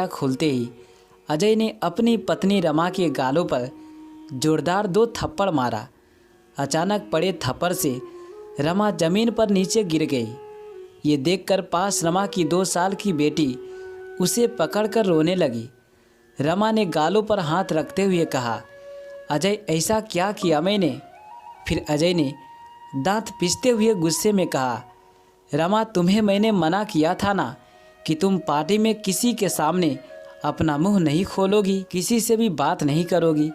खुलते ही अजय ने अपनी पत्नी रमा के गालों पर जोरदार 2 थप्पड़ मारा। अचानक पड़े थप्पड़ से रमा जमीन पर नीचे गिर गई। ये देखकर पास रमा की 2 साल की बेटी उसे पकड़कर रोने लगी। रमा ने गालों पर हाथ रखते हुए कहा, अजय ऐसा क्या किया मैंने? फिर अजय ने दांत पीसते हुए गुस्से में कहा, रमा तुम्हें मैंने मना किया था ना कि तुम पार्टी में किसी के सामने अपना मुंह नहीं खोलोगी, किसी से भी बात नहीं करोगी।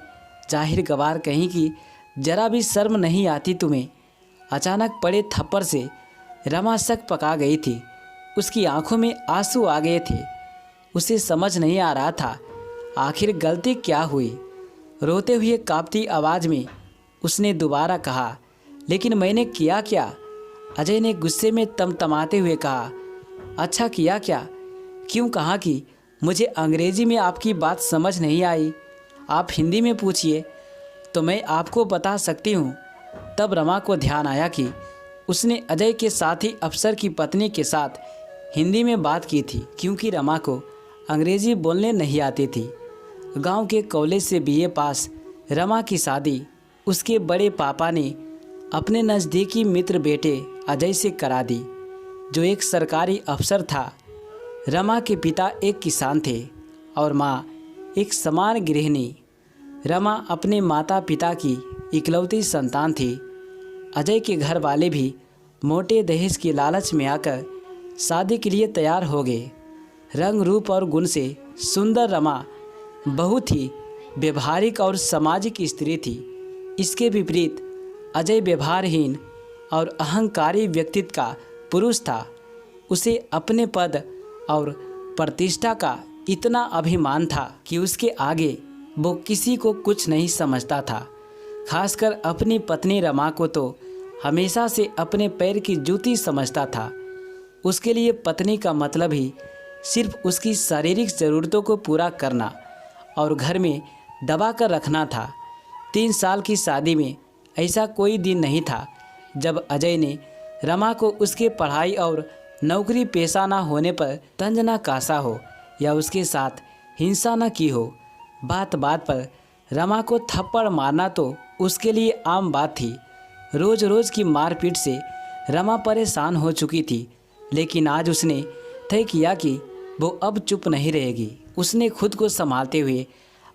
जाहिर गवार कहीं कि जरा भी शर्म नहीं आती तुम्हें। अचानक पड़े थप्पड़ से रमा शक पका गई थी। उसकी आंखों में आंसू आ गए थे। उसे समझ नहीं आ रहा था आखिर गलती क्या हुई। रोते हुए कांपती आवाज़ में उसने दोबारा कहा, लेकिन मैंने किया क्या? अजय ने गुस्से में तमतमाते हुए कहा, अच्छा किया क्या? क्यों? कहा कि मुझे अंग्रेजी में आपकी बात समझ नहीं आई, आप हिंदी में पूछिए तो मैं आपको बता सकती हूँ। तब रमा को ध्यान आया कि उसने अजय के साथ ही अफसर की पत्नी के साथ हिंदी में बात की थी, क्योंकि रमा को अंग्रेजी बोलने नहीं आती थी। गांव के कॉलेज से बीए पास रमा की शादी उसके बड़े पापा ने अपने नज़दीकी मित्र बेटे अजय से करा दी, जो एक सरकारी अफसर था। रमा के पिता एक किसान थे और माँ एक सामान्य गृहिणी। रमा अपने माता पिता की इकलौती संतान थी। अजय के घर वाले भी मोटे दहेज की लालच में आकर शादी के लिए तैयार हो गए। रंग रूप और गुण से सुंदर रमा बहुत ही व्यवहारिक और सामाजिक स्त्री थी। इसके विपरीत अजय व्यवहारहीन और अहंकारी व्यक्तित्व का पुरुष था। उसे अपने पद और प्रतिष्ठा का इतना अभिमान था कि उसके आगे वो किसी को कुछ नहीं समझता था। खासकर अपनी पत्नी रमा को तो हमेशा से अपने पैर की जूती समझता था। उसके लिए पत्नी का मतलब ही सिर्फ उसकी शारीरिक ज़रूरतों को पूरा करना और घर में दबा कर रखना था। 3 साल की शादी में ऐसा कोई दिन नहीं था जब अजय ने रमा को उसके पढ़ाई और नौकरी पेशा ना होने पर तंज ना कासा हो या उसके साथ हिंसा न की हो। बात बात पर रमा को थप्पड़ मारना तो उसके लिए आम बात थी। रोज़ रोज़ की मारपीट से रमा परेशान हो चुकी थी, लेकिन आज उसने तय किया कि वो अब चुप नहीं रहेगी। उसने खुद को संभालते हुए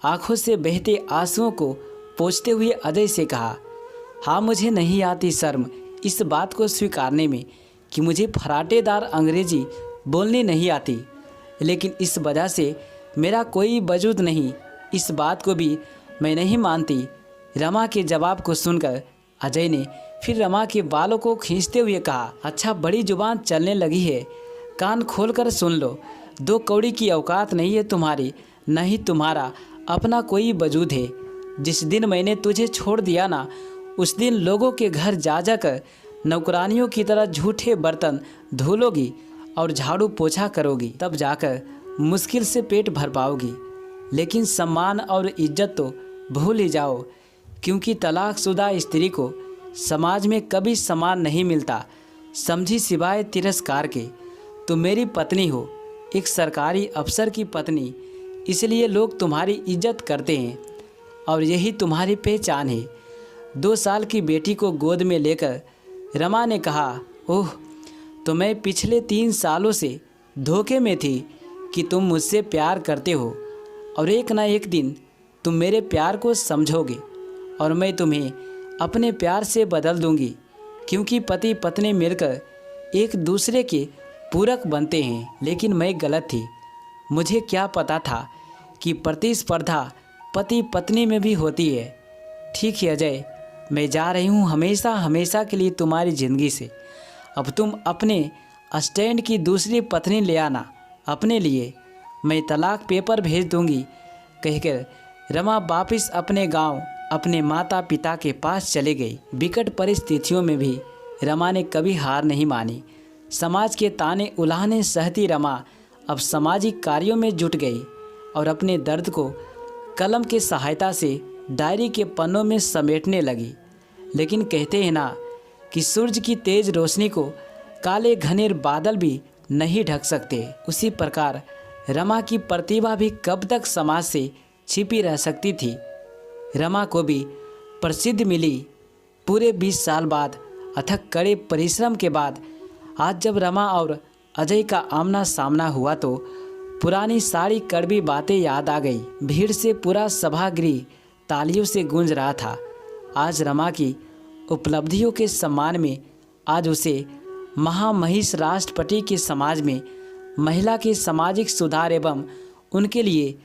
आंखों से बहते आंसुओं को पोंछते हुए अजय से कहा, हाँ मुझे नहीं आती शर्म इस बात को स्वीकारने में कि मुझे फराटेदार अंग्रेजी बोलनी नहीं आती, लेकिन इस वजह से मेरा कोई वजूद नहीं, इस बात को भी मैं नहीं मानती। रमा के जवाब को सुनकर अजय ने फिर रमा के बालों को खींचते हुए कहा, अच्छा बड़ी जुबान चलने लगी है, कान खोलकर सुन लो। 2 कौड़ी की औकात नहीं है तुम्हारी, न ही तुम्हारा अपना कोई वजूद है। जिस दिन मैंने तुझे छोड़ दिया ना, उस दिन लोगों के घर जा जाकर नौकरानियों की तरह झूठे बर्तन धुलोगी और झाड़ू पोछा करोगी, तब जाकर मुश्किल से पेट भर पाओगी। लेकिन सम्मान और इज्जत तो भूल ही जाओ, क्योंकि तलाकशुदा स्त्री को समाज में कभी सम्मान नहीं मिलता, समझी, सिवाय तिरस्कार के। तुम मेरी पत्नी हो, एक सरकारी अफसर की पत्नी, इसलिए लोग तुम्हारी इज्जत करते हैं और यही तुम्हारी पहचान है। 2 साल की बेटी को गोद में लेकर रमा ने कहा, ओह तो मैं पिछले 3 सालों से धोखे में थी कि तुम मुझसे प्यार करते हो और एक ना एक दिन तुम मेरे प्यार को समझोगे और मैं तुम्हें अपने प्यार से बदल दूंगी, क्योंकि पति पत्नी मिलकर एक दूसरे के पूरक बनते हैं। लेकिन मैं गलत थी। मुझे क्या पता था कि प्रतिस्पर्धा पति पत्नी में भी होती है। ठीक है अजय, मैं जा रही हूँ हमेशा हमेशा के लिए तुम्हारी ज़िंदगी से। अब तुम अपने स्टैंड की दूसरी पत्नी ले आना अपने लिए, मैं तलाक पेपर भेज दूंगी। कहकर रमा वापस अपने गांव अपने माता पिता के पास चले गई। विकट परिस्थितियों में भी रमा ने कभी हार नहीं मानी। समाज के ताने उलाहने सहती रमा अब सामाजिक कार्यों में जुट गई और अपने दर्द को कलम की सहायता से डायरी के पन्नों में समेटने लगी। लेकिन कहते हैं ना कि सूरज की तेज रोशनी को काले घने बादल भी नहीं ढक सकते, उसी प्रकार रमा की प्रतिभा भी कब तक समाज से छिपी रह सकती थी। रमा को भी प्रसिद्ध मिली पूरे 20 साल बाद। अथक कड़े परिश्रम के बाद आज जब रमा और अजय का आमना सामना हुआ तो पुरानी सारी कड़वी बातें याद आ गई। भीड़ से पूरा सभागृह तालियों से गूंज रहा था। आज रमा की उपलब्धियों के सम्मान में, आज उसे महामहिष राष्ट्रपति के समाज में महिला के सामाजिक सुधार एवं उनके लिए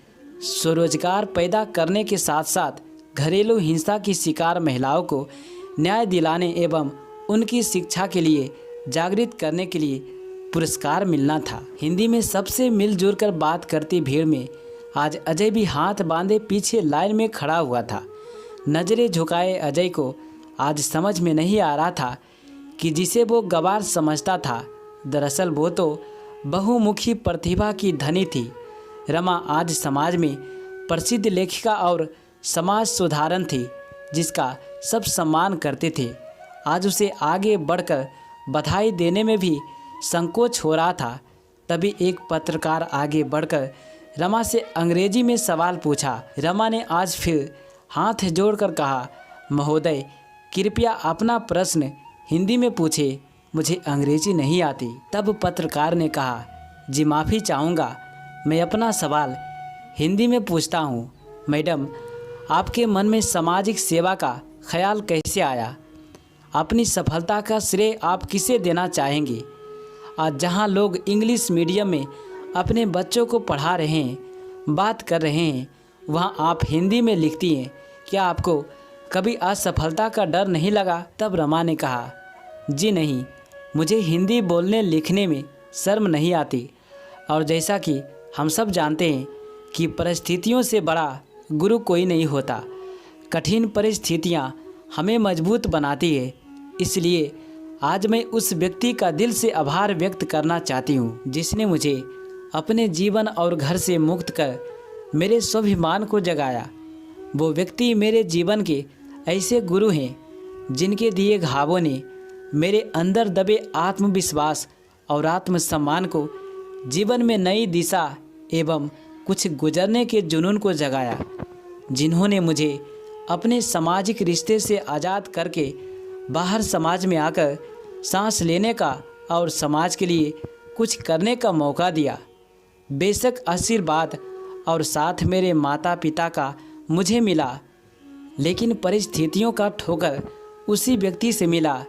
स्वरोजगार पैदा करने के साथ साथ घरेलू हिंसा की शिकार महिलाओं को न्याय दिलाने एवं उनकी शिक्षा के लिए जागृत करने के लिए पुरस्कार मिलना था। हिंदी में सबसे मिलजुल कर बात करती भीड़ में आज अजय भी हाथ बांधे पीछे लाइन में खड़ा हुआ था। नजरें झुकाए अजय को आज समझ में नहीं आ रहा था कि जिसे वो गवार समझता था, दरअसल वो तो बहुमुखी प्रतिभा की धनी थी। रमा आज समाज में प्रसिद्ध लेखिका और समाज सुधारक थी, जिसका सब सम्मान करते थे। आज उसे आगे बढ़कर बधाई देने में भी संकोच हो रहा था। तभी एक पत्रकार आगे बढ़कर रमा से अंग्रेजी में सवाल पूछा। रमा ने आज फिर हाथ जोड़कर कहा, महोदय कृपया अपना प्रश्न हिंदी में पूछे, मुझे अंग्रेजी नहीं आती। तब पत्रकार ने कहा, जी माफ़ी चाहूँगा, मैं अपना सवाल हिंदी में पूछता हूँ। मैडम, आपके मन में सामाजिक सेवा का ख्याल कैसे आया? अपनी सफलता का श्रेय आप किसे देना चाहेंगे? आज जहाँ लोग इंग्लिश मीडियम में अपने बच्चों को पढ़ा रहे हैं, बात कर रहे हैं, वहाँ आप हिंदी में लिखती हैं। क्या आपको कभी असफलता का डर नहीं लगा? तब रमा ने कहा, जी नहीं, मुझे हिंदी बोलने लिखने में शर्म नहीं आती। और जैसा कि हम सब जानते हैं कि परिस्थितियों से बड़ा गुरु कोई नहीं होता। कठिन परिस्थितियाँ हमें मजबूत बनाती है। इसलिए आज मैं उस व्यक्ति का दिल से आभार व्यक्त करना चाहती हूँ जिसने मुझे अपने जीवन और घर से मुक्त कर मेरे स्वाभिमान को जगाया। वो व्यक्ति मेरे जीवन के ऐसे गुरु हैं जिनके दिए घावों ने मेरे अंदर दबे आत्मविश्वास और आत्मसम्मान को जीवन में नई दिशा एवं कुछ गुजरने के जुनून को जगाया। जिन्होंने मुझे अपने सामाजिक रिश्ते से आज़ाद करके बाहर समाज में आकर सांस लेने का और समाज के लिए कुछ करने का मौका दिया। बेशक आशीर्वाद और साथ मेरे माता पिता का मुझे मिला, लेकिन परिस्थितियों का ठोकर उसी व्यक्ति से मिला।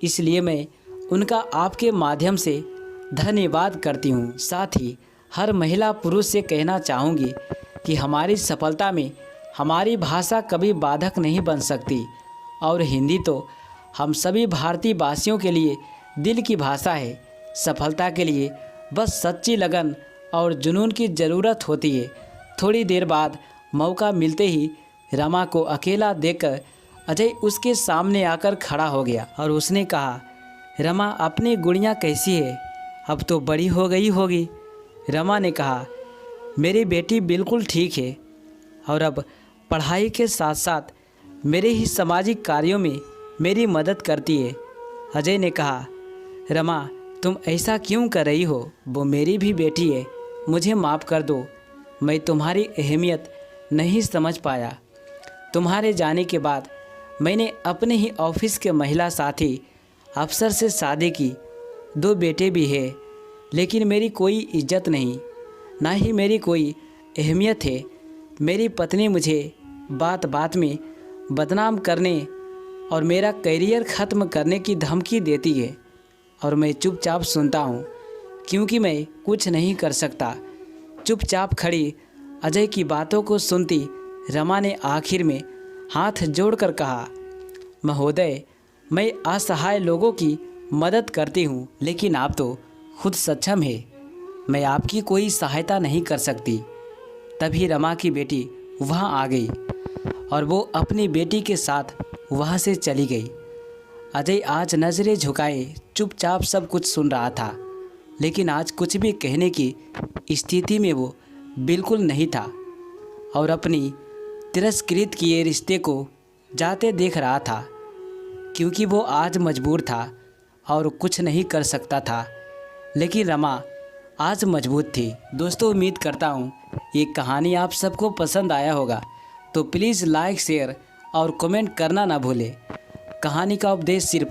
इसलिए मैं उनका आपके माध्यम से धन्यवाद करती हूँ। साथ ही हर महिला पुरुष से कहना चाहूँगी कि हमारी सफलता में हमारी भाषा कभी बाधक नहीं बन सकती। और हिंदी तो हम सभी भारतीय वासियों के लिए दिल की भाषा है। सफलता के लिए बस सच्ची लगन और जुनून की ज़रूरत होती है। थोड़ी देर बाद मौका मिलते ही रमा को अकेला देखकर अजय उसके सामने आकर खड़ा हो गया और उसने कहा, रमा अपनी गुड़िया कैसी है? अब तो बड़ी हो गई होगी। रमा ने कहा, मेरी बेटी बिल्कुल ठीक है और अब पढ़ाई के साथ साथ मेरे ही सामाजिक कार्यों में मेरी मदद करती है। अजय ने कहा, रमा तुम ऐसा क्यों कर रही हो? वो मेरी भी बेटी है, मुझे माफ़ कर दो। मैं तुम्हारी अहमियत नहीं समझ पाया। तुम्हारे जाने के बाद मैंने अपने ही ऑफिस के महिला साथी अफसर से शादी की। 2 बेटे भी हैं, लेकिन मेरी कोई इज्जत नहीं, ना ही मेरी कोई अहमियत है। मेरी पत्नी मुझे बात बात में बदनाम करने और मेरा करियर ख़त्म करने की धमकी देती है और मैं चुपचाप सुनता हूँ, क्योंकि मैं कुछ नहीं कर सकता। चुपचाप खड़ी अजय की बातों को सुनती रमा ने आखिर में हाथ जोड़कर कहा, महोदय मैं असहाय लोगों की मदद करती हूँ, लेकिन आप तो खुद सक्षम है, मैं आपकी कोई सहायता नहीं कर सकती। तभी रमा की बेटी वहाँ आ गई और वो अपनी बेटी के साथ वहाँ से चली गई। अजय आज नज़रें झुकाए चुपचाप सब कुछ सुन रहा था, लेकिन आज कुछ भी कहने की स्थिति में वो बिल्कुल नहीं था और अपनी तिरस्कृत किए रिश्ते को जाते देख रहा था, क्योंकि वो आज मजबूर था और कुछ नहीं कर सकता था। लेकिन रमा आज मजबूत थी। दोस्तों, उम्मीद करता हूँ ये कहानी आप सबको पसंद आया होगा, तो प्लीज़ लाइक, शेयर और कमेंट करना ना भूलें। कहानी का उपदेश सिर्फ